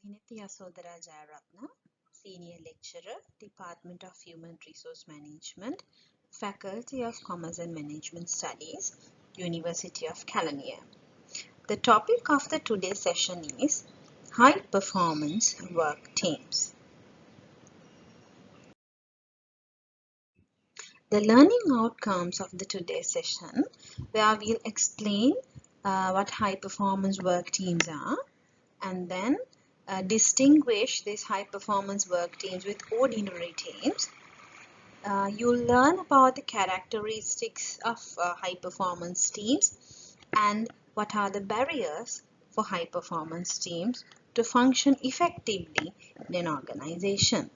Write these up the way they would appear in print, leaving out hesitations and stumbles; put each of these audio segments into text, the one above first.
Hinitya Sodara Jayaratna, Senior Lecturer, Department of Human Resource Management, Faculty of Commerce and Management Studies, University of Kelaniya. The topic of the today's session is High Performance Work Teams. The learning outcomes of the today's session, where we'll explain what high performance work teams are, and then distinguish these high performance work teams with ordinary teams. You'll learn about the characteristics of high performance teams and what are the barriers for high performance teams to function effectively in an organization.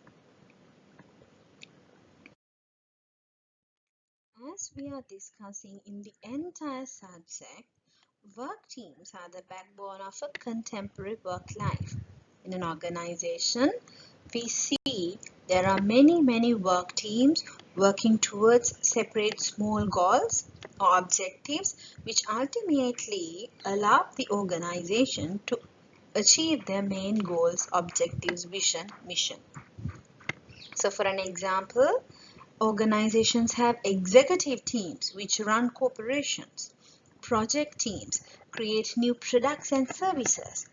As we are discussing in the entire subject, work teams are the backbone of a contemporary work life. In an organization, we see there are many work teams working towards separate small goals or objectives which ultimately allow the organization to achieve their main goals, objectives, vision, mission. So for an example, organizations have executive teams which run corporations. Project teams create new products and services.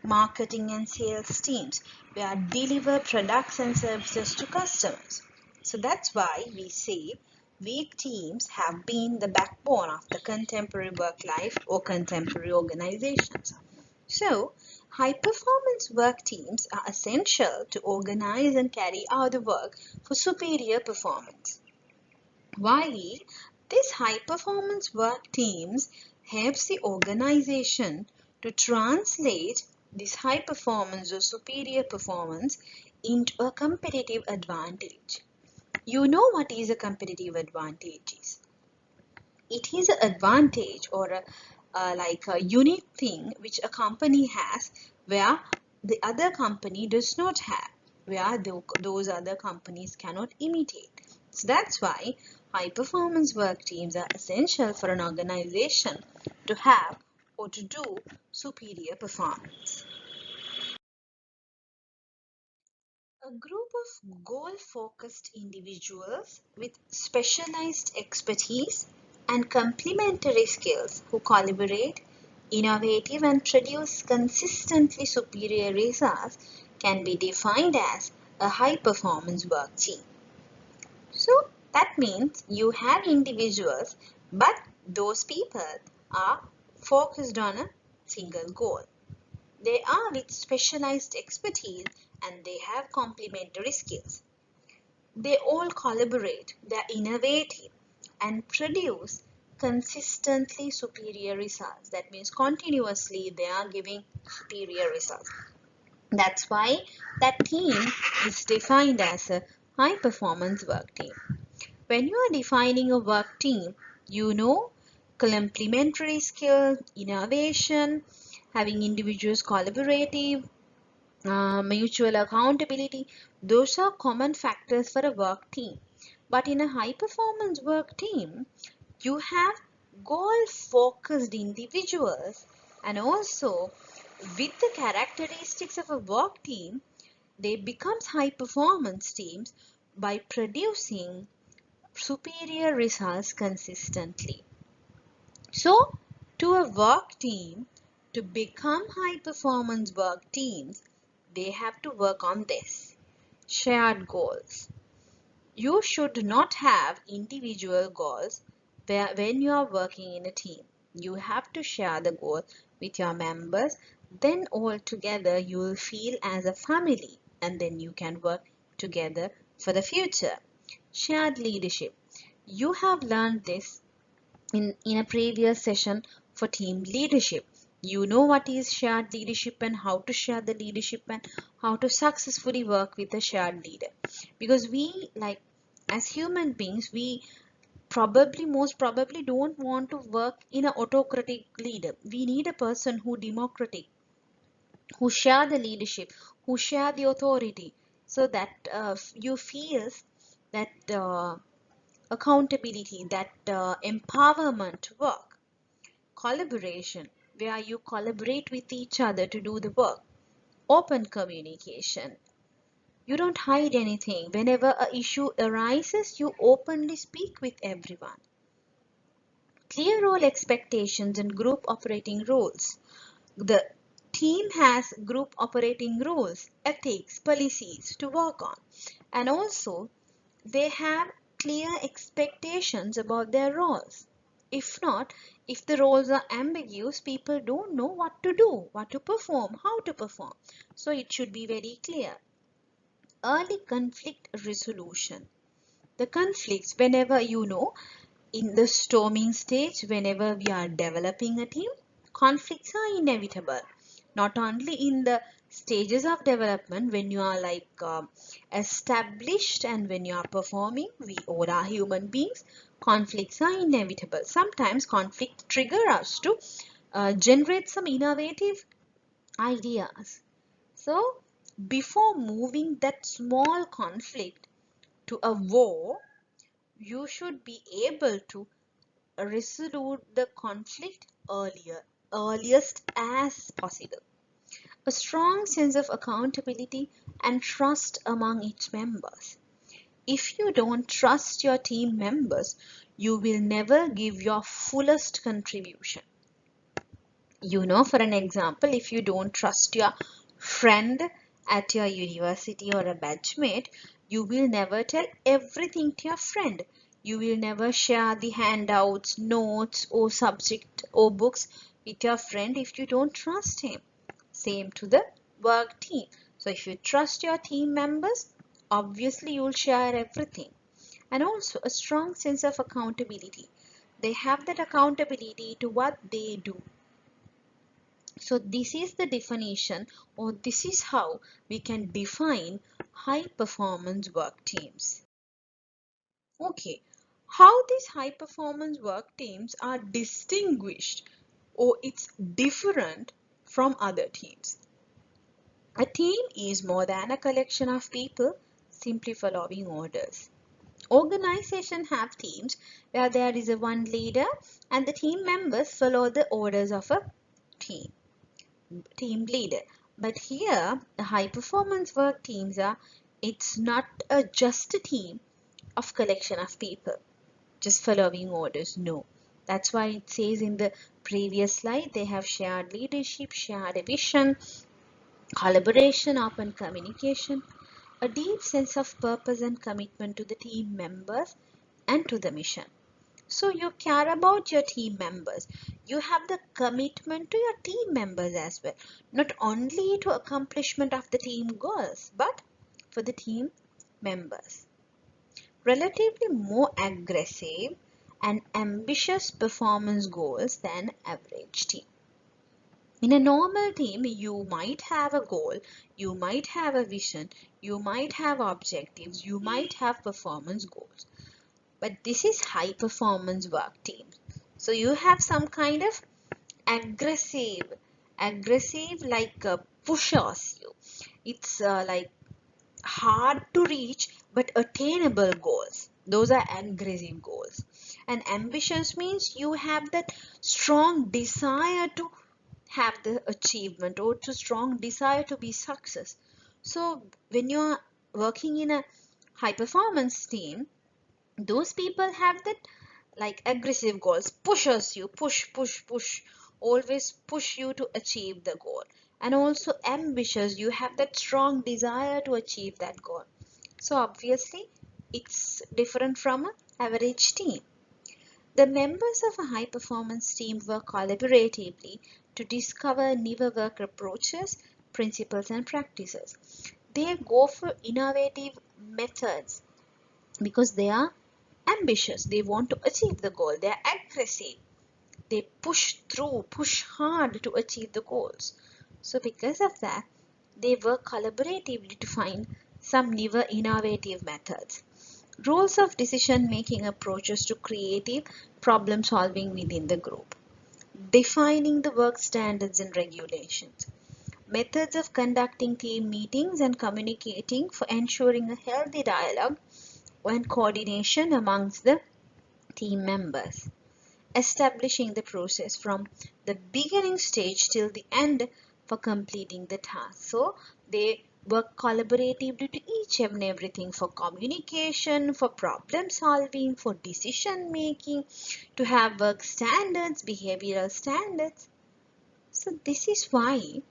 Marketing and sales teams where deliver products and services to customers. So that's why we say weak teams have been the backbone of the contemporary work life or contemporary organizations. So, high-performance work teams are essential to organize and carry out the work for superior performance. While these high-performance work teams helps the organization to translate this high performance or superior performance into a competitive advantage. You know what is a competitive advantage? It is an advantage or like a unique thing which a company has where the other company does not have, where those other companies cannot imitate. So that's why high performance work teams are essential for an organization to have or to do superior performance. A group of goal-focused individuals with specialized expertise and complementary skills who collaborate, innovative and produce consistently superior results can be defined as a high-performance work team. So that means you have individuals, but those people are focused on a single goal. They are with specialized expertise and they have complementary skills. They all collaborate, they are innovative and produce consistently superior results. That means continuously they are giving superior results. That's why that team is defined as a high performance work team. When you are defining a work team, you know complementary skills, innovation, having individuals collaborative, mutual accountability, those are common factors for a work team. But in a high performance work team, you have goal focused individuals, and also with the characteristics of a work team, they become high performance teams by producing superior results consistently. So, to a work team to become high performance work teams, they have to work on this shared goals. You should not have individual goals when you are working in a team. You have to share the goal with your members. Then all together you will feel as a family and then you can work together for the future. Shared leadership. You have learned this in a previous session for team leadership. You know what is shared leadership and how to share the leadership and how to successfully work with a shared leader. Because we, like as human beings, we most probably don't want to work in an autocratic leader. We need a person who democratic, who share the leadership, who share the authority, so that you feel that accountability, that empowerment to work. Collaboration, where you collaborate with each other to do the work. Open communication. You don't hide anything. Whenever an issue arises, you openly speak with everyone. Clear role expectations and group operating rules. The team has group operating rules, ethics, policies to work on. And also, they have clear expectations about their roles. If not, if the roles are ambiguous, people don't know what to do, what to perform, how to perform. So it should be very clear. Early conflict resolution. The conflicts, whenever in the storming stage, whenever we are developing a team, conflicts are inevitable. Not only in the stages of development, when you are established and when you are performing, we all are human beings, conflicts are inevitable. Sometimes conflict trigger us to generate some innovative ideas. So before moving that small conflict to a war, you should be able to resolve the conflict earliest as possible. A strong sense of accountability and trust among its members. If you don't trust your team members, you will never give your fullest contribution. For an example, if you don't trust your friend at your university or a batchmate, you will never tell everything to your friend. You will never share the handouts, notes, or subject or books with your friend if you don't trust him. Same to the work team. So if you trust your team members, obviously you'll share everything. And also a strong sense of accountability. They have that accountability to what they do. So this is the definition, or this is how we can define high performance work teams. Okay, how these high performance work teams are distinguished or it's different from other teams. A team is more than a collection of people simply following orders. Organizations have teams where there is a one leader and the team members follow the orders of a team leader. But here, the high performance work teams it's not just a team of collection of people just following orders. No. That's why it says in the previous slide, they have shared leadership, shared vision, collaboration, open communication, a deep sense of purpose and commitment to the team members and to the mission. So you care about your team members. You have the commitment to your team members as well. Not only to accomplishment of the team goals, but for the team members. Relatively more aggressive and ambitious performance goals than average team. In a normal team, you might have a goal, you might have a vision, you might have objectives, you might have performance goals. But this is high performance work team. So you have some kind of aggressive pushes you. It's like hard to reach but attainable goals. Those are aggressive goals. And ambitious means you have that strong desire to have the achievement or to strong desire to be success. So when you are working in a high performance team, those people have that like aggressive goals, pushes you, push, always push you to achieve the goal. And also ambitious, you have that strong desire to achieve that goal. So obviously it's different from an average team. The members of a high performance team work collaboratively to discover newer work approaches, principles and practices. They go for innovative methods because they are ambitious. They want to achieve the goal. They are aggressive. They push through, push hard to achieve the goals. So because of that, they work collaboratively to find some newer innovative methods. Rules of decision making approaches to creative problem solving within the group. Defining the work standards and regulations. Methods of conducting team meetings and communicating for ensuring a healthy dialogue and coordination amongst the team members. Establishing the process from the beginning stage till the end for completing the task. So they work collaboratively to each and everything, for communication, for problem solving, for decision making, to have work standards, behavioral standards. So this is why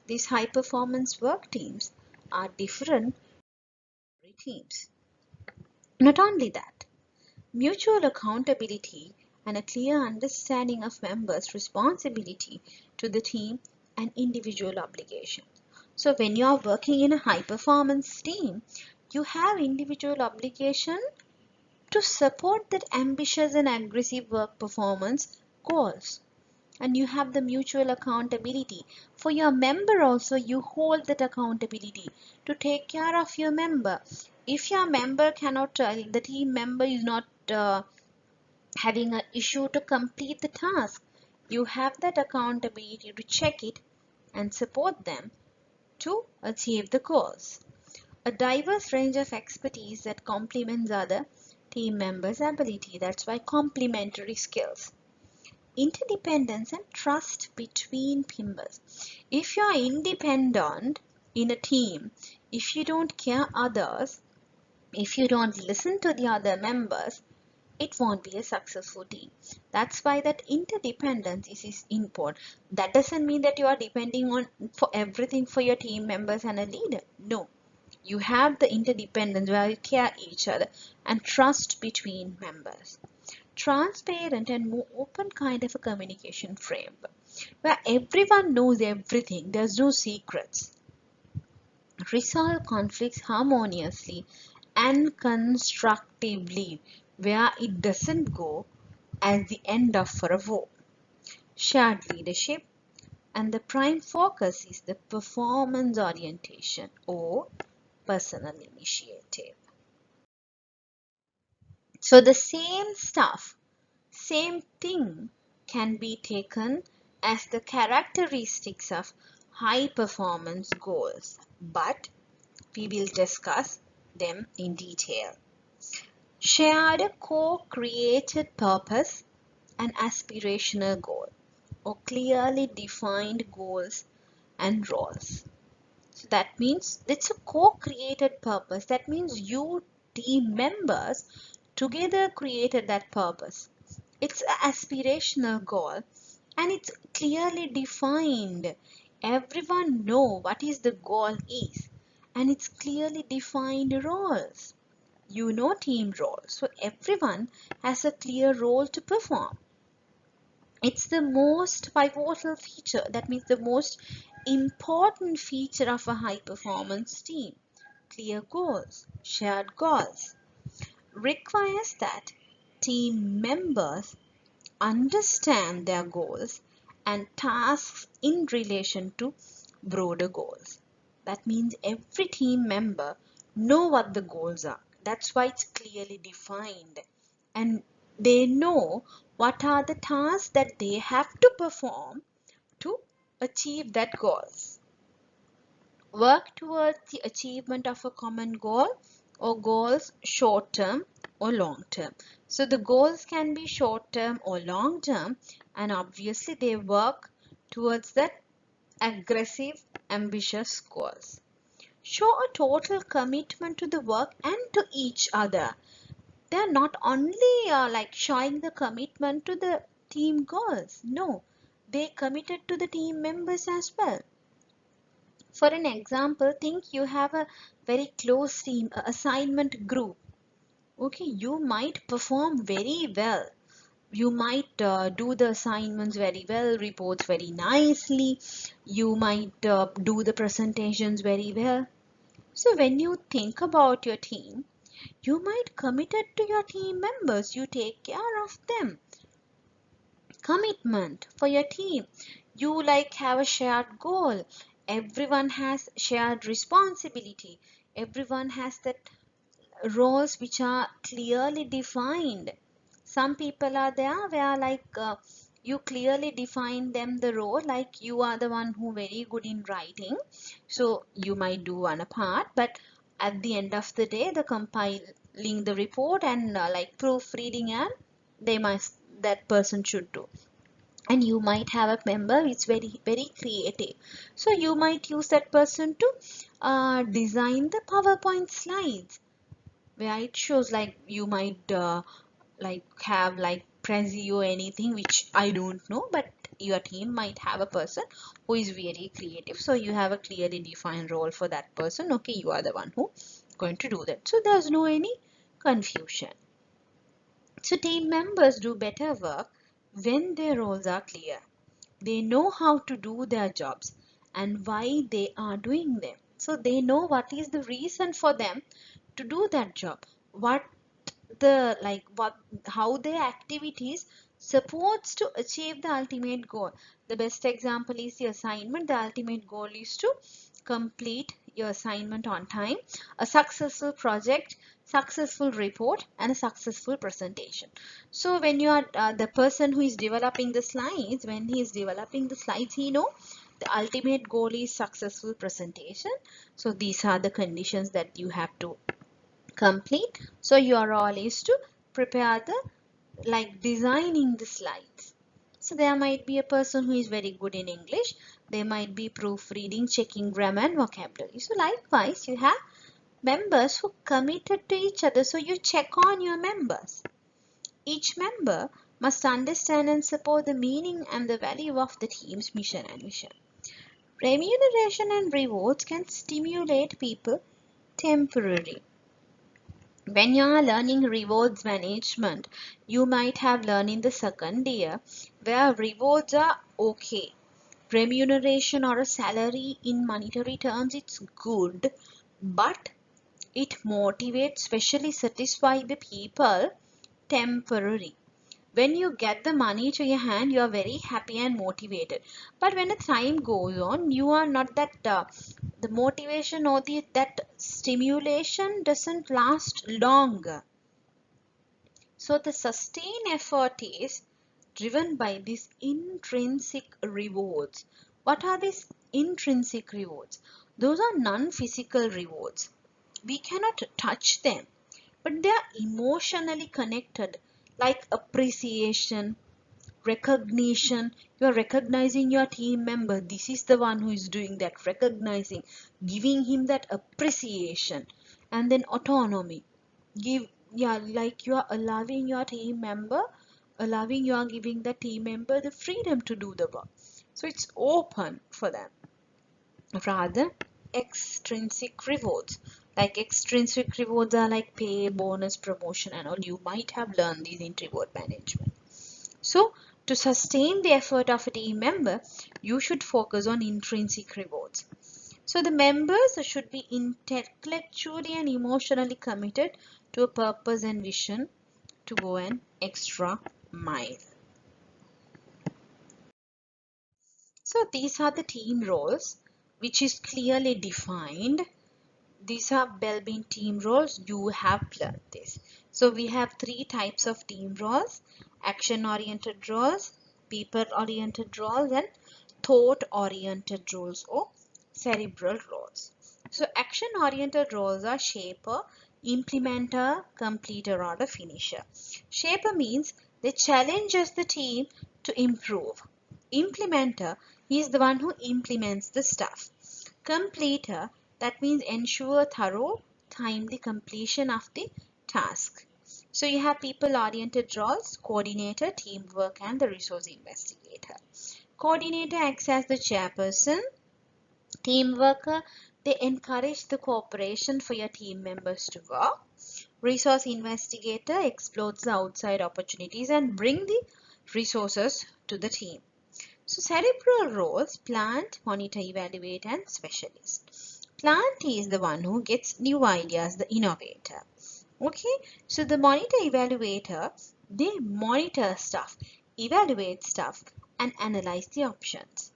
these high performance work teams are different teams. Not only that, mutual accountability and a clear understanding of members' responsibility to the team and individual obligation. So when you are working in a high performance team, you have individual obligation to support that ambitious and aggressive work performance goals. And you have the mutual accountability. For your member also, you hold that accountability to take care of your member. If your member cannot, the team member is not having an issue to complete the task, you have that accountability to check it and support them to achieve the goals. A diverse range of expertise that complements other team members' ability. That's why complementary skills. Interdependence and trust between members. If you are independent in a team, if you don't care others, if you don't listen to the other members, it won't be a successful team. That's why that interdependence is important. That doesn't mean that you are depending on for everything for your team members and a leader. No. You have the interdependence where you care each other and trust between members. Transparent and more open kind of a communication framework where everyone knows everything. There's no secrets. Resolve conflicts harmoniously and constructively where it doesn't go as the end of for a war. Shared leadership, and the prime focus is the performance orientation or personal initiative. So the same stuff, same thing can be taken as the characteristics of high performance goals, but we will discuss them in detail. Shared co-created purpose and aspirational goal, or clearly defined goals and roles. So that means it's a co-created purpose. That means you team members together created that purpose. It's an aspirational goal and it's clearly defined. Everyone know what is the goal is, and it's clearly defined roles. You know team roles. So everyone has a clear role to perform. It's the most pivotal feature, that means the most important feature of a high performance team. Clear goals, shared goals, requires that team members understand their goals and tasks in relation to broader goals. That means every team member know what the goals are. That's why it's clearly defined. And they know what are the tasks that they have to perform to achieve that goals. Work towards the achievement of a common goal or goals short term or long term. So the goals can be short term or long term, and obviously they work towards that aggressive, ambitious goals. Show a total commitment to the work and to each other. They're not only like showing the commitment to the team goals. No, they committed to the team members as well. For an example, think you have a very close team, assignment group. Okay, you might perform very well. You might do the assignments very well, reports very nicely. You might do the presentations very well. So when you think about your team, you might commit it to your team members. You take care of them. Commitment for your team. You like have a shared goal. Everyone has shared responsibility. Everyone has that roles which are clearly defined. Some people are there where like you clearly define them the role, like you are the one who very good in writing, so you might do one part, but at the end of the day the compiling the report and like proofreading, and they must, that person should do. And you might have a member who is very creative, so you might use that person to design the PowerPoint slides where it shows, like you might like have like Prezi or anything which I don't know, but your team might have a person who is very creative, so you have a clearly defined role for that person. Okay, you are the one who going to do that, so there's no any confusion. So team members do better work when their roles are clear. They know how to do their jobs and why they are doing them. So they know what is the reason for them to do that job, what the like what how their activities supports to achieve the ultimate goal. The best example is the assignment. The ultimate goal is to complete your assignment on time, a successful project, successful report, and a successful presentation. So when you are the person who is developing the slides, when he is developing the slides, he know the ultimate goal is successful presentation. So these are the conditions that you have to complete. So your role is to prepare the like designing the slides. So there might be a person who is very good in English. They might be proofreading, checking grammar and vocabulary. So likewise, you have members who committed to each other. So you check on your members. Each member must understand and support the meaning and the value of the team's mission and vision. Remuneration and rewards can stimulate people temporarily. When you are learning rewards management, you might have learned in the second year where rewards are okay. Remuneration or a salary in monetary terms, it's good, but it motivates, especially satisfy the people temporary. When you get the money to your hand, you are very happy and motivated. But when the time goes on, you are not that the motivation or that stimulation doesn't last longer. So the sustained effort is driven by these intrinsic rewards. What are these intrinsic rewards? Those are non-physical rewards. We cannot touch them, but they are emotionally connected, like appreciation, recognition. You are recognizing your team member. This is the one who is doing that, recognizing, giving him that appreciation. And then autonomy. Give, yeah, like you are allowing your team member, allowing you are giving the team member the freedom to do the work. So it's open for them. Rather, extrinsic rewards. Like extrinsic rewards are like pay, bonus, promotion, and all. You might have learned these in reward management. So, to sustain the effort of a team member, you should focus on intrinsic rewards. So, the members should be intellectually and emotionally committed to a purpose and vision to go an extra mile. So, these are the team roles which is clearly defined. These are well-being team roles. You have learned this. So we have three types of team roles: action-oriented roles, people-oriented roles, and thought-oriented roles or cerebral roles. So action-oriented roles are shaper, implementer, completer, or the finisher. Shaper means they challenges the team to improve. Implementer is the one who implements the stuff. Completer, that means ensure thorough, timely completion of the task. So you have people-oriented roles, coordinator, teamwork, and the resource investigator. Coordinator acts as the chairperson. Team worker, they encourage the cooperation for your team members to work. Resource investigator explores the outside opportunities and bring the resources to the team. So cerebral roles: plant, monitor, evaluate, and specialist. Plant is the one who gets new ideas, the innovator. Okay, so the monitor evaluator, they monitor stuff, evaluate stuff, and analyze the options.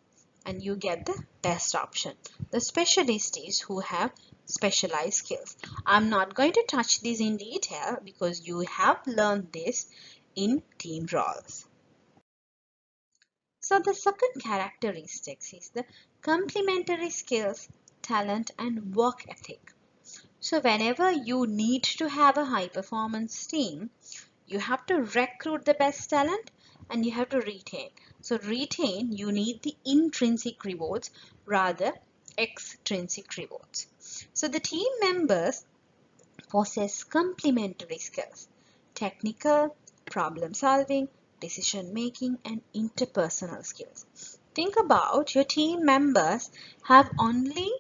And you get the best option. The specialist is who have specialized skills. I'm not going to touch this in detail because you have learned this in team roles. So the second characteristics is the complementary skills, talent, and work ethic. So whenever you need to have a high performance team, you have to recruit the best talent and you have to retain. So retain, you need the intrinsic rewards rather extrinsic rewards. So the team members possess complementary skills: technical, problem solving, decision making, and interpersonal skills. Think about your team members have only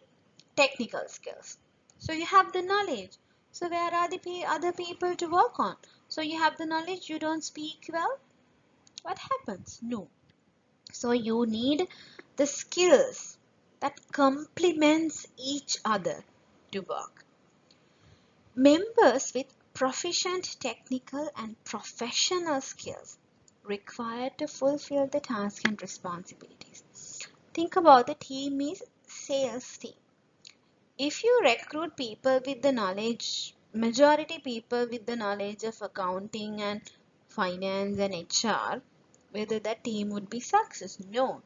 technical skills. So you have the knowledge. So where are the other people to work on? So you have the knowledge, you don't speak well. What happens? No. So you need the skills that complements each other to work. Members with proficient technical and professional skills required to fulfill the task and responsibilities. Think about the team is sales team. If you recruit people with the knowledge, majority people with the knowledge of accounting and finance and HR, whether that team would be success? No.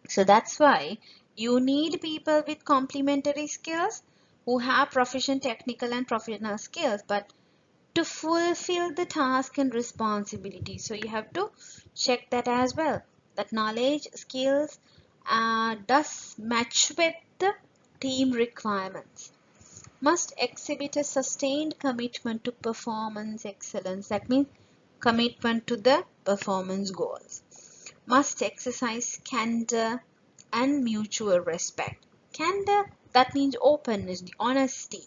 So that's why you need people with complementary skills who have proficient technical and professional skills, but to fulfill the task and responsibility. So you have to check that as well. That knowledge, skills does match with the team requirements. Must exhibit a sustained commitment to performance excellence. That means commitment to the performance goals. Must exercise candor and mutual respect. Candor, that means openness, the honesty.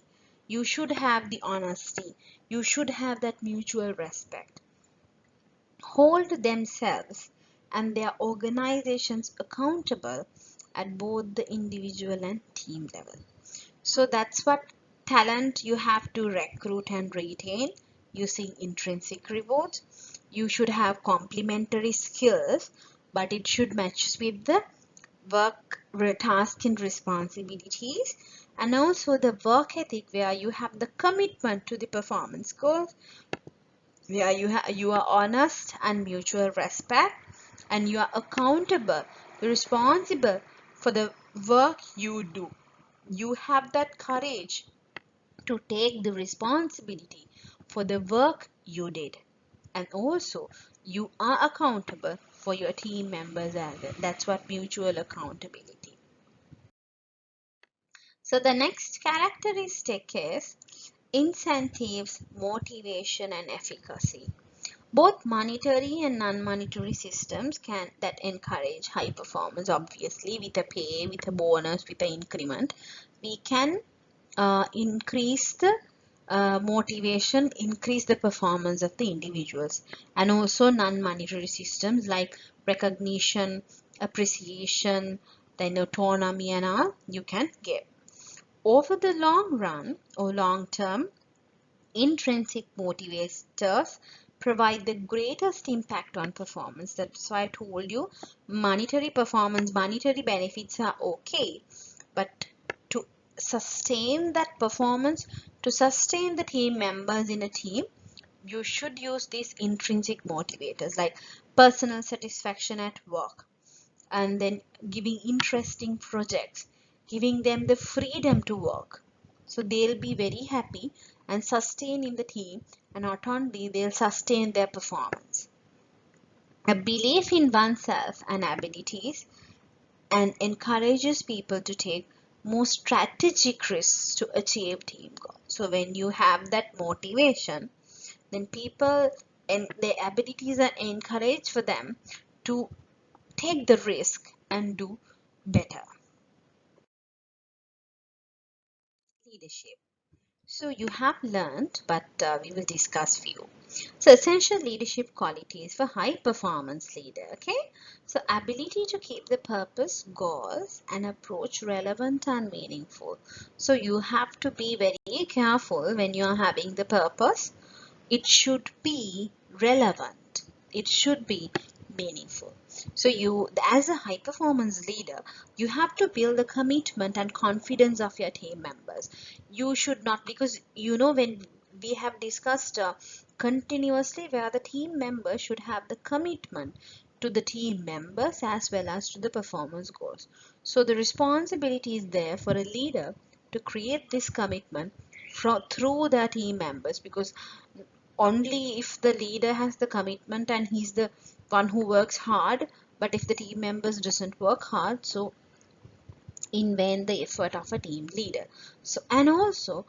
You should have the honesty. You should have that mutual respect. Hold themselves and their organizations accountable at both the individual and team level. So that's what talent you have to recruit and retain using intrinsic rewards. You should have complementary skills, but it should match with the work task and responsibilities, and also the work ethic where you have the commitment to the performance goals, where you are honest and mutual respect, and you are accountable, responsible for the work you do. You have that courage to take the responsibility for the work you did, and also you are accountable for your team members as well. That's what mutual accountability. So the next characteristic is incentives, motivation, and efficacy. Both monetary and non-monetary systems can that encourage high performance. Obviously, with a pay, with a bonus, with an increment, we can increase the motivation, increase the performance of the individuals, and also non-monetary systems like recognition, appreciation, then autonomy, and all you can give. Over the long run or long term, intrinsic motivators provide the greatest impact on performance. That's why I told you monetary performance, monetary benefits are okay, but to sustain that performance, to sustain the team members in a team, you should use these intrinsic motivators like personal satisfaction at work, and then giving interesting projects, giving them the freedom to work. So they'll be very happy and sustain in the team, and not only they'll sustain their performance. A belief in oneself and abilities and encourages people to take more strategic risks to achieve team goals. So when you have that motivation, then people and their abilities are encouraged for them to take the risk and do better. Leadership. So you have learned, but we will discuss few. So essential leadership qualities for high performance leader. Okay. So ability to keep the purpose, goals, and approach relevant and meaningful. So you have to be very careful when you are having the purpose. It should be relevant. It should be meaningful. So you, as a high performance leader, you have to build the commitment and confidence of your team members. You should not, because when we have discussed continuously, where the team members should have the commitment to the team members as well as to the performance goals. So the responsibility is there for a leader to create this commitment through their team members, because only if the leader has the commitment and he's the one who works hard. But if the team members doesn't work hard, so in vain the effort of a team leader. So, and also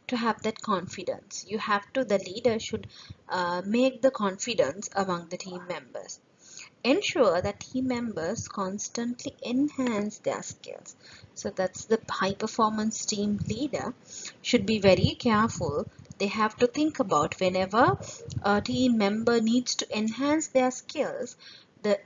to have that confidence, you have to, the leader should make the confidence among the team members. Ensure that team members constantly enhance their skills. So that's the high performance team leader should be very careful. They have to think about whenever a team member needs to enhance their skills,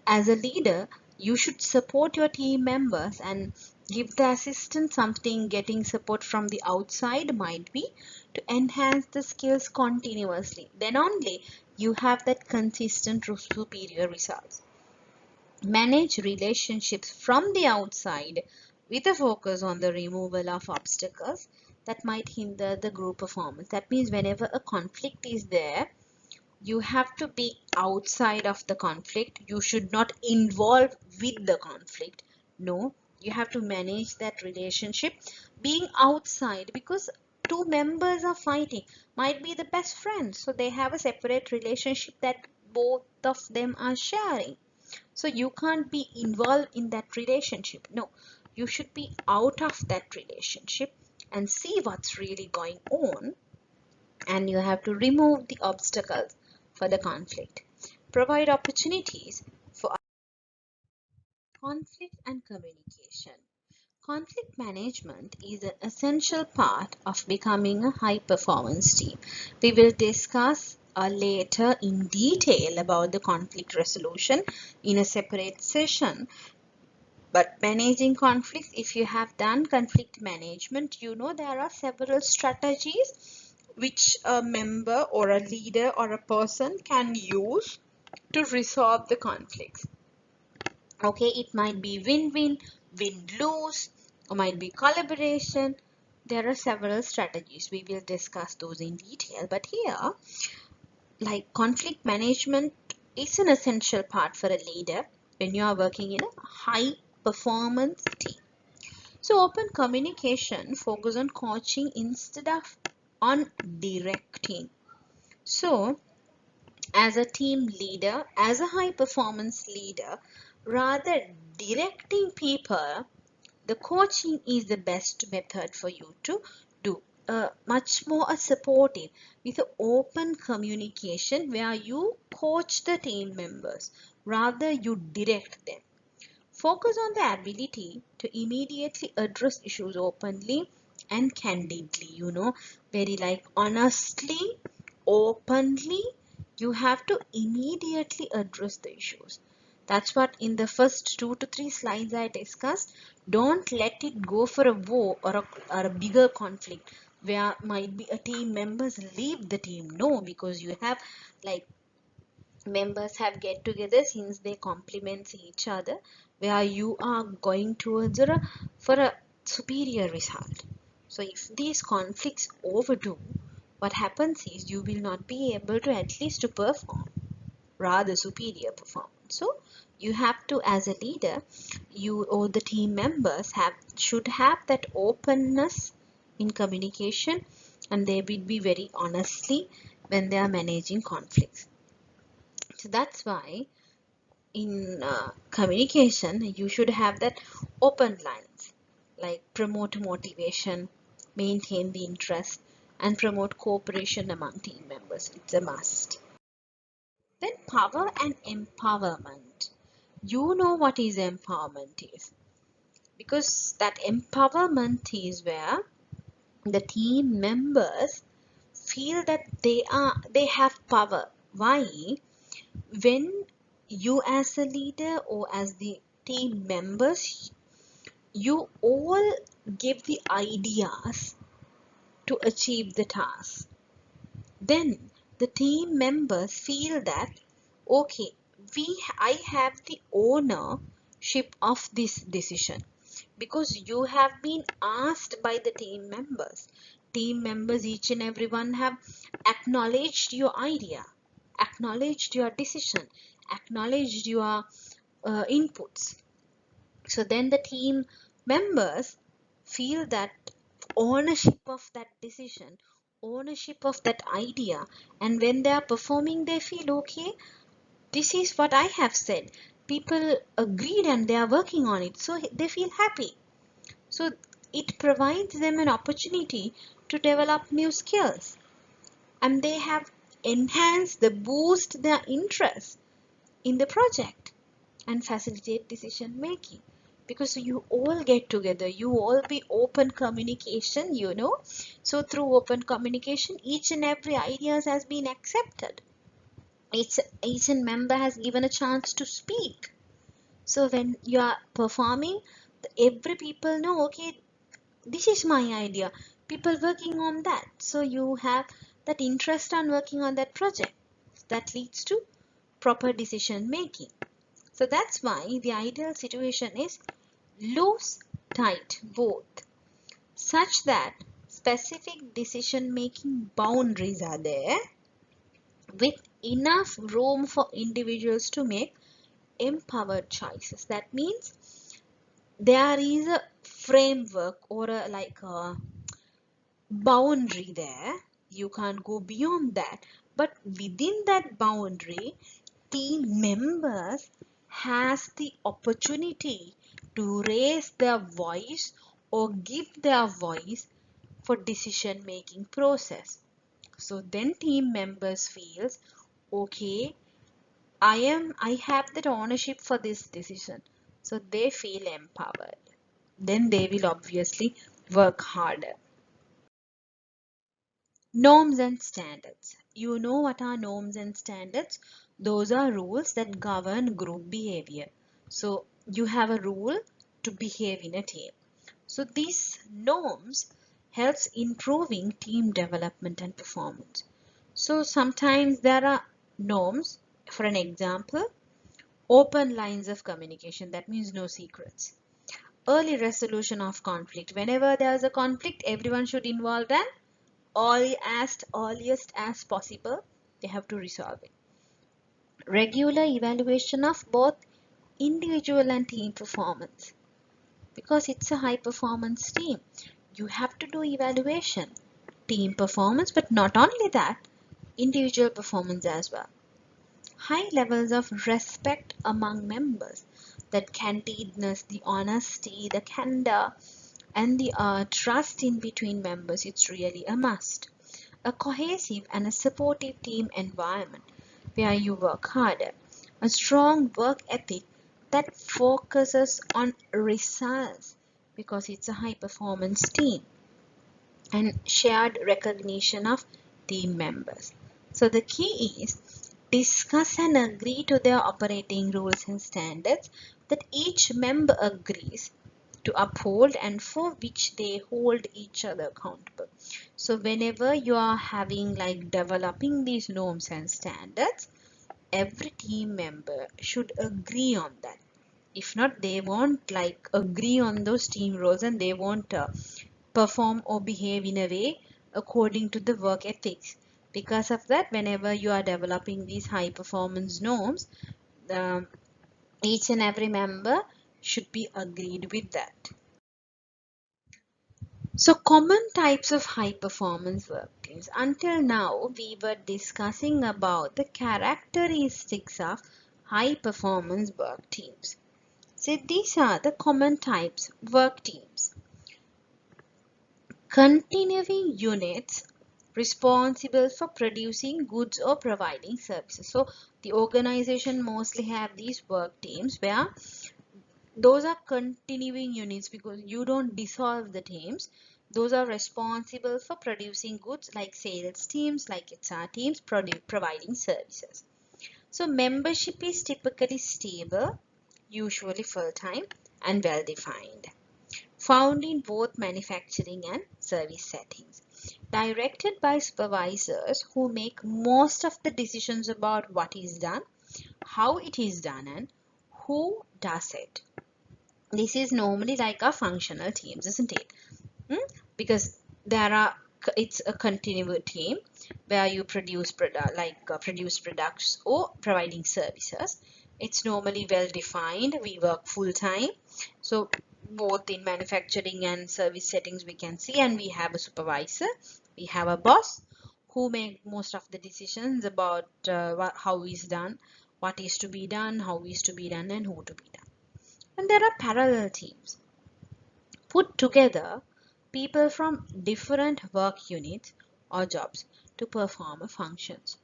as a leader, you should support your team members and give the assistant something. Getting support from the outside might be to enhance the skills continuously. Then only you have that consistent superior results. Manage relationships from the outside with a focus on the removal of obstacles that might hinder the group performance. That means whenever a conflict is there, you have to be outside of the conflict. You should not involve with the conflict. No, you have to manage that relationship being outside, because two members are fighting, might be the best friends, so they have a separate relationship that both of them are sharing. So you can't be involved in that relationship. No, you should be out of that relationship and see what's really going on, and you have to remove the obstacles for the conflict. Provide opportunities for conflict and communication. Conflict management is an essential part of becoming a high performance team. We will discuss later in detail about the conflict resolution in a separate session. But managing conflicts, if you have done conflict management, you know there are several strategies which a member or a leader or a person can use to resolve the conflicts. Okay, it might be win-win, win-lose, or might be collaboration. There are several strategies. We will discuss those in detail. But here, like, conflict management is an essential part for a leader when you are working in a high performance team. So open communication focus on coaching instead of on directing. So as a team leader, as a high performance leader, rather directing people, the coaching is the best method for you to do. Much more a supportive with open communication where you coach the team members rather you direct them. Focus on the ability to immediately address issues openly and candidly, very like honestly, openly. You have to immediately address the issues. That's what in the first 2 to 3 slides I discussed. Don't let it go for a war or a bigger conflict where might be a team members leave the team. No, because you have like members have get together since they complement each other, where you are going towards for a superior result. So if these conflicts overdo, what happens is you will not be able to at least to perform rather superior performance. So you have to, as a leader, you or the team members should have that openness in communication, and they will be very honestly when they are managing conflicts. So that's why in communication you should have that open lines, like promote motivation, maintain the interest, and promote cooperation among team members. It's a must. Then power and empowerment. You know what is empowerment is, because that empowerment is where the team members feel that they have power. Why? When you as a leader or as the team members, you all give the ideas to achieve the task, then the team members feel that okay, I have the ownership of this decision, because you have been asked by the team members each and everyone have acknowledged your idea, acknowledged your decision, acknowledged your inputs. So then the team members feel that ownership of that decision, ownership of that idea, and when they are performing they feel okay, this is what I have said, people agreed and they are working on it, so they feel happy. So it provides them an opportunity to develop new skills, and they have enhanced the boost their interest in the project and facilitate decision making, because you all get together, you all be open communication, so through open communication each and every ideas has been accepted, each and member has given a chance to speak. So when you are performing, every people know, okay, this is my idea, people working on that, so you have that interest on working on that project, that leads to proper decision making. So that's why the ideal situation is loose, tight both, such that specific decision making boundaries are there with enough room for individuals to make empowered choices. That means there is a framework or like a boundary there. You can't go beyond that. But within that boundary, team members has the opportunity to raise their voice or give their voice for decision making process. So then team members feels, okay, I have that ownership for this decision. So they feel empowered. Then they will obviously work harder. Norms and standards. You know what are norms and standards? Those are rules that govern group behavior. So you have a rule to behave in a team. So these norms helps improving team development and performance. So sometimes there are norms. For an example, open lines of communication. That means no secrets. Early resolution of conflict. Whenever there is a conflict, everyone should involve and earliest as possible, they have to resolve it. Regular evaluation of both individual and team performance, because it's a high performance team. You have to do evaluation, team performance, but not only that, individual performance as well. High levels of respect among members, that candidness, the honesty, the candor, and the trust in between members, it's really a must. A cohesive and a supportive team environment where you work harder. A strong work ethic that focuses on results, because it's a high performance team. And shared recognition of team members. So the key is discuss and agree to their operating rules and standards that each member agrees to uphold and for which they hold each other accountable. So whenever you are having like developing these norms and standards, every team member should agree on that. If not, they won't like agree on those team roles, and they won't perform or behave in a way according to the work ethics. Because of that, whenever you are developing these high performance norms, um, each and every member should be agreed with that. So common types of high performance work teams. Until now, we were discussing about the characteristics of high performance work teams. So these are the common types work teams. Continuing units responsible for producing goods or providing services. So the organization mostly have these work teams where those are continuing units, because you don't dissolve the teams. Those are responsible for producing goods, like sales teams, like HR teams, providing services. So membership is typically stable, usually full-time and well-defined. Found in both manufacturing and service settings. Directed by supervisors who make most of the decisions about what is done, how it is done, and who does it. This is normally like a functional teams, isn't it? Because it's a continuous team where you produce produce products or providing services. It's normally well defined. We work full time, so both in manufacturing and service settings we can see, and we have a supervisor We have a boss who make most of the decisions about how is done, what is to be done, how is to be done, and who to be done. And there are parallel teams. Put together people from different work units or jobs to perform functions.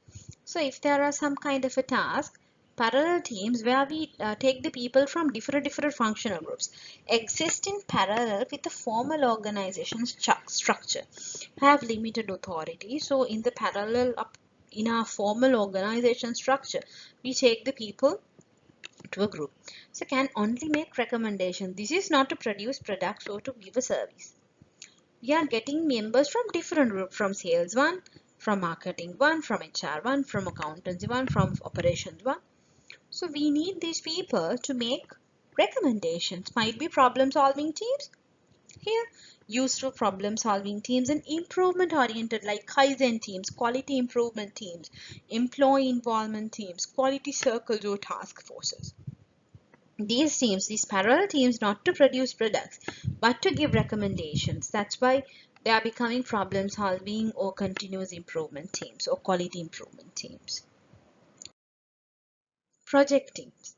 So if there are some kind of a task, parallel teams where we take the people from different functional groups exist in parallel with the formal organization structure, have limited authority. So in the parallel up in our formal organization structure, we take the people to a group. So can only make recommendations. This is not to produce products or to give a service. We are getting members from different groups, from sales one, from marketing one, from HR one, from accountancy one, from operations one. So we need these people to make recommendations. Might be problem solving teams. Here, useful problem solving teams and improvement oriented like Kaizen teams, quality improvement teams, employee involvement teams, quality circles or task forces. These teams, these parallel teams, not to produce products, but to give recommendations. That's why they are becoming problem solving or continuous improvement teams or quality improvement teams. Project teams,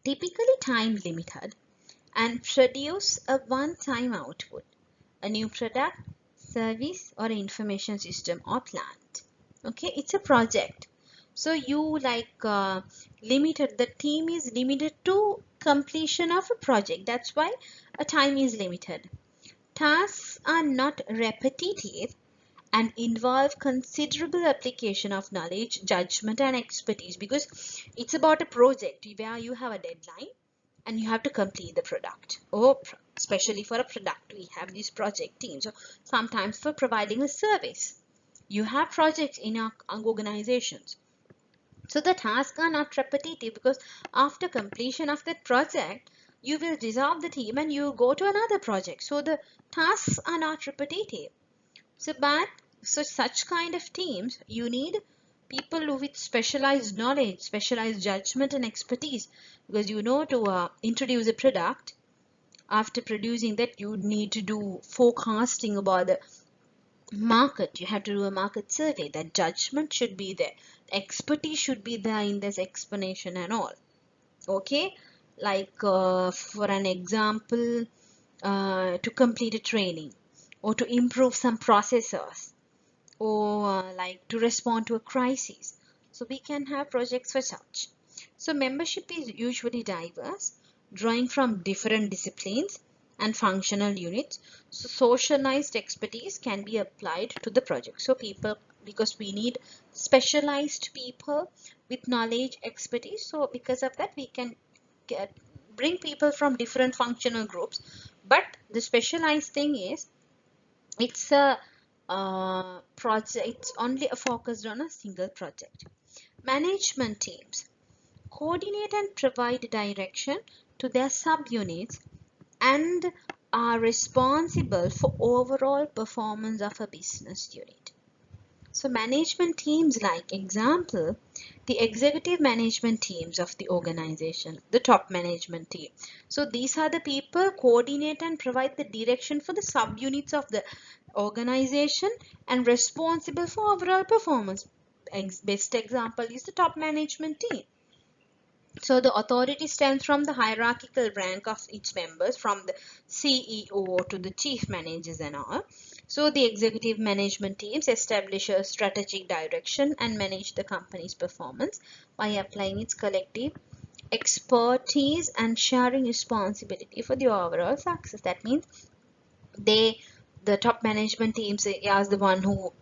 typically time limited and produce a one-time output, a new product, service or information system or plant. Okay, it's a project. So you limited, the team is limited to completion of a project. That's why a time is limited. Tasks are not repetitive and involve considerable application of knowledge, judgment and expertise, because it's about a project where you have a deadline and you have to complete the product. Or especially for a product, we have these project teams. So sometimes for providing a service, you have projects in our organizations. So the tasks are not repetitive, because after completion of that project, you will dissolve the team and you go to another project. So the tasks are not repetitive. So such kind of teams, you need people with specialized knowledge, specialized judgment and expertise, because to introduce a product, after producing that you need to do forecasting about the market. You have to do a market survey. That judgment should be there, expertise should be there in this explanation and all. Okay, for an example, to complete a training or to improve some processes, or to respond to a crisis. So we can have projects for such. So membership is usually diverse, drawing from different disciplines and functional units. So socialized expertise can be applied to the project. So people, because we need specialized people with knowledge, expertise. So because of that, we can bring people from different functional groups. But the specialized thing is, it's a project, it's only focused on a single project. Management teams coordinate and provide direction to their subunits and are responsible for overall performance of a business unit. So management teams, like example, the executive management teams of the organization, the top management team. So these are the people coordinate and provide the direction for the subunits of the organization and responsible for overall performance. Best example is the top management team. So the authority stems from the hierarchical rank of its members, from the CEO to the chief managers and all. So the executive management teams establish a strategic direction and manage the company's performance by applying its collective expertise and sharing responsibility for the overall success. That means the top management teams are the one who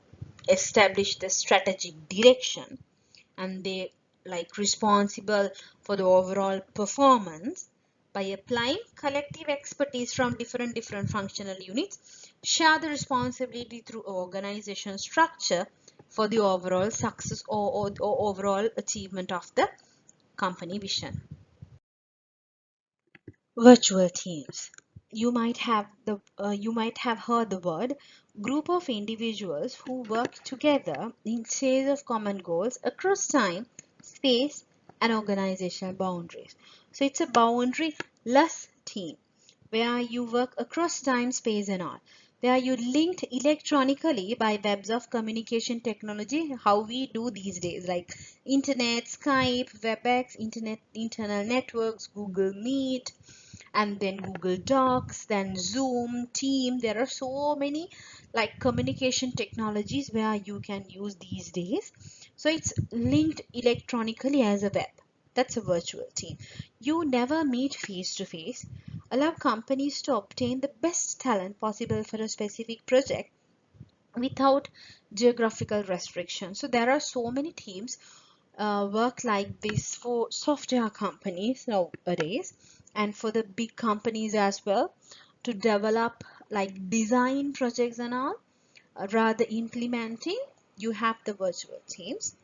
establish the strategic direction, and they responsible for the overall performance by applying collective expertise from different functional units, share the responsibility through organization structure for the overall success or overall achievement of the company vision. Virtual teams. You might have heard the word group of individuals who work together in series of common goals across time, space, and organizational boundaries. So it's a boundary-less team where you work across time, space, and all. where you linked electronically by webs of communication technology, how we do these days, like internet, Skype, WebEx, internal networks, Google Meet, and then Google Docs, then Zoom, Team. There are so many like communication technologies where you can use these days. So it's linked electronically as a web. That's a virtual team. You never meet face to face. Allow companies to obtain the best talent possible for a specific project without geographical restrictions. So there are so many teams work like this for software companies nowadays, and for the big companies as well, to develop like design projects and all. Rather implementing, you have the virtual teams.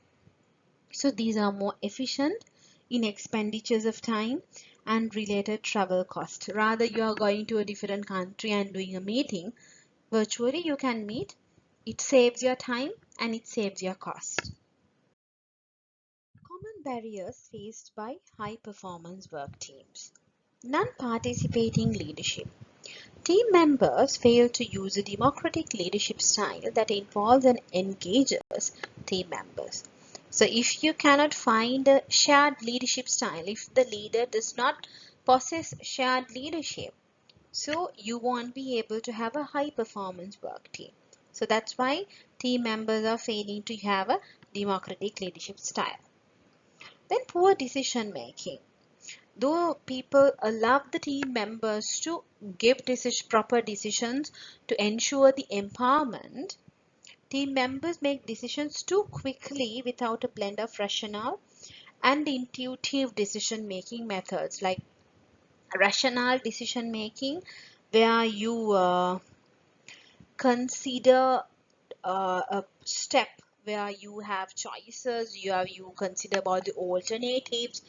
So these are more efficient in expenditures of time and related travel cost. Rather you are going to a different country and doing a meeting virtually, you can meet. It saves your time and it saves your cost. Common barriers faced by high performance work teams. Non-participating leadership. Team members fail to use a democratic leadership style that involves and engages team members. So if you cannot find a shared leadership style, if the leader does not possess shared leadership, so you won't be able to have a high performance work team. So that's why team members are failing to have a democratic leadership style. Then poor decision making. Though people allow the team members to give proper decisions to ensure the empowerment, team members make decisions too quickly without a blend of rational and intuitive decision making methods, like rational decision making where you consider a step where you have choices, you consider about the alternatives,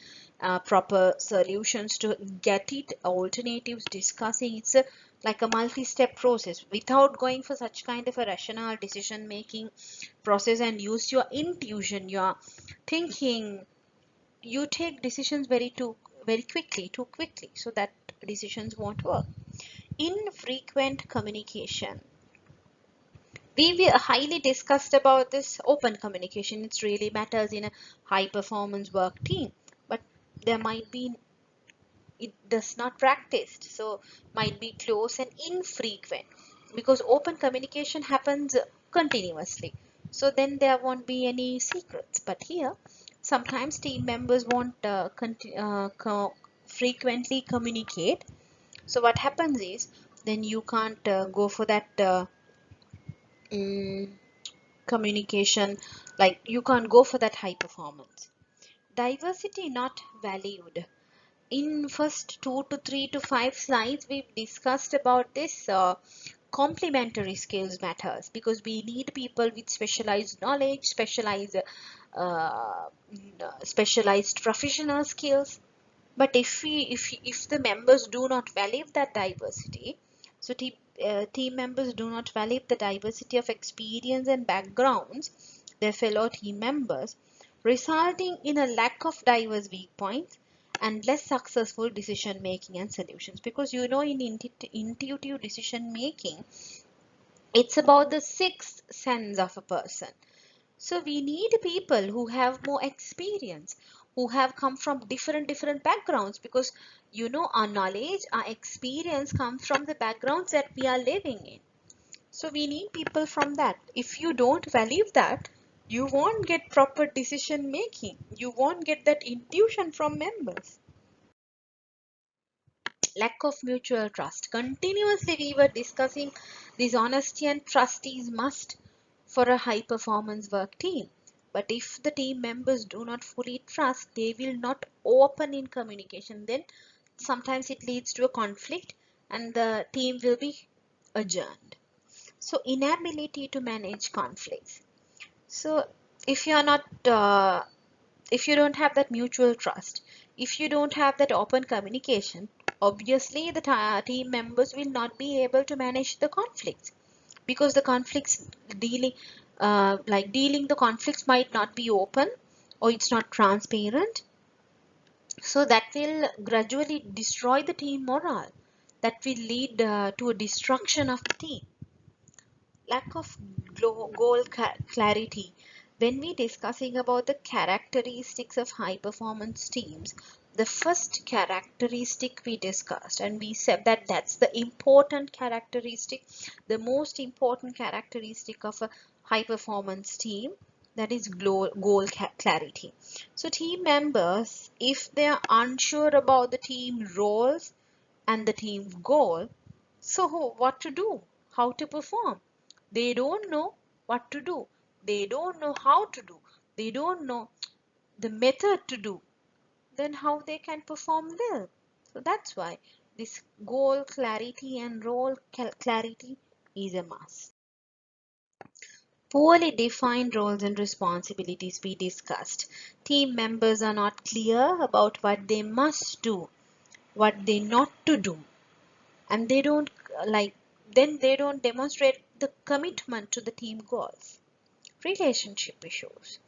proper solutions to get it, alternatives discussing. It's a like a multi-step process without going for such kind of a rational decision making process, and use your intuition, your thinking. You take decisions very quickly, too quickly, so that decisions won't work. Infrequent communication. We highly discussed about this open communication. It really matters in a high performance work team, but there might be it does not practiced, so might be close and infrequent, because open communication happens continuously, so then there won't be any secrets. But here sometimes team members won't frequently communicate. So what happens is, then you can't go for that mm, communication, like you can't go for that high performance. Diversity not valued. In first 2 to 3 to 5 slides we've discussed about this complementary skills matters, because we need people with specialized knowledge, uh, specialized professional skills. But if the members do not value that diversity, so team members do not value the diversity of experience and backgrounds, their fellow team members, resulting in a lack of diverse weak points and less successful decision making and solutions. Because you know, in intuitive decision making, it's about the sixth sense of a person. So we need people who have more experience, who have come from different backgrounds, because you know, our knowledge, our experience comes from the backgrounds that we are living in. So we need people from that. If you don't value that, you won't get proper decision making. You won't get that intuition from members. Lack of mutual trust. Continuously we were discussing this honesty and trust is must for a high performance work team. But if the team members do not fully trust, they will not open in communication. Then sometimes it leads to a conflict and the team will be adjourned. So inability to manage conflicts. So if you are not if you don't have that mutual trust, if you don't have that open communication, obviously the team members will not be able to manage the conflicts, because the conflicts dealing dealing the conflicts might not be open, or it's not transparent. So that will gradually destroy the team morale, that will lead to a destruction of the team. lack of goal clarity. When we discussing about the characteristics of high performance teams, the first characteristic we discussed, and we said that that's the important characteristic, the most important characteristic of a high performance team, that is goal clarity. So team members, if they are unsure about the team roles and the team goal, so what to do? How to perform? They don't know what to do. They don't know how to do. They don't know the method to do. Then how they can perform well? So that's why this goal clarity and role clarity is a must. Poorly defined roles and responsibilities we discussed. Team members are not clear about what they must do, what they not to do, and they don't like then they don't demonstrate the commitment to the team goals. Relationship issues.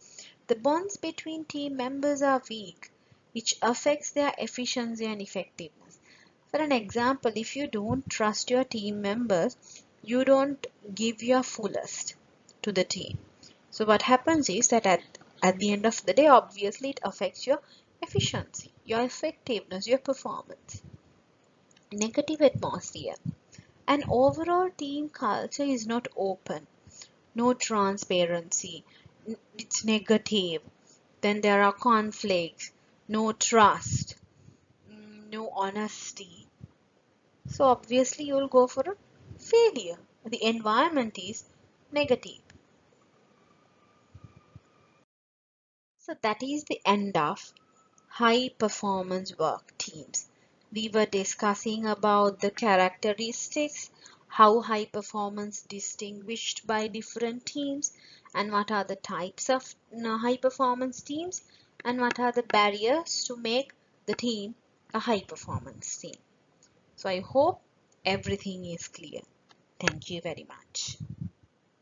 The bonds between team members are weak, which affects their efficiency and effectiveness. For an example, if you don't trust your team members, you don't give your fullest to the team. So what happens is that at the end of the day, obviously it affects your efficiency, your effectiveness, your performance. Negative atmosphere. An overall team culture is not open, no transparency, it's negative. Then there are conflicts, no trust, no honesty. So obviously you'll go for a failure. The environment is negative. So that is the end of high performance work teams. We were discussing about the characteristics, how high performance distinguished by different teams, and what are the types of high performance teams, and what are the barriers to make the team a high performance team. So I hope everything is clear. Thank you very much.